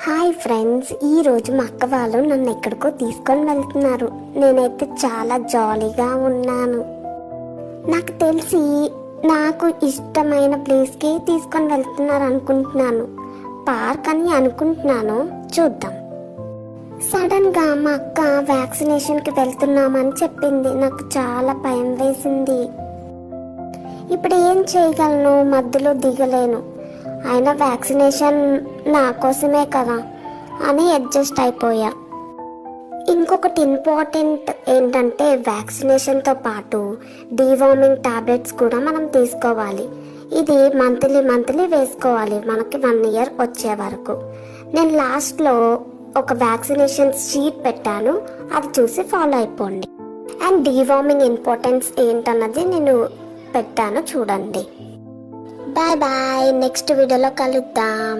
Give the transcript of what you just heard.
Hi friends, ఈరోజు మా అక్క వాళ్ళు నన్ను ఎక్కడికో తీసుకొని వెళ్తున్నారు. నేనైతే చాలా జాలీగా ఉన్నాను. నాకు తెలిసి నాకు ఇష్టమైన ప్లేస్కి తీసుకొని వెళ్తున్నారు అనుకుంటున్నాను. పార్క్ అని అనుకుంటున్నాను, చూద్దాం. సడన్గా మా అక్క వ్యాక్సినేషన్కి వెళ్తున్నామని చెప్పింది. నాకు చాలా భయం వేసింది. ఇప్పుడు ఏం చేయగలను, మధ్యలో దిగలేను. అయినా వ్యాక్సినేషన్ నా కోసమే కదా అని అడ్జస్ట్ అయిపోయా. ఇంకొకటి ఇంపార్టెంట్ ఏంటంటే వ్యాక్సినేషన్తో పాటు డీవార్మింగ్ టాబ్లెట్స్ కూడా మనం తీసుకోవాలి. ఇది మంత్లీ వేసుకోవాలి మనకి 1 year వచ్చే వరకు. నేను లాస్ట్లో ఒక వ్యాక్సినేషన్ షీట్ పెట్టాను, అది చూసి ఫాలో అయిపోండి. అండ్ డీవార్మింగ్ ఇంపార్టెన్స్ ఏంటన్నది నేను పెట్టాను, చూడండి. బాయ్ బాయ్, నెక్స్ట్ వీడియోలో కలుద్దాం.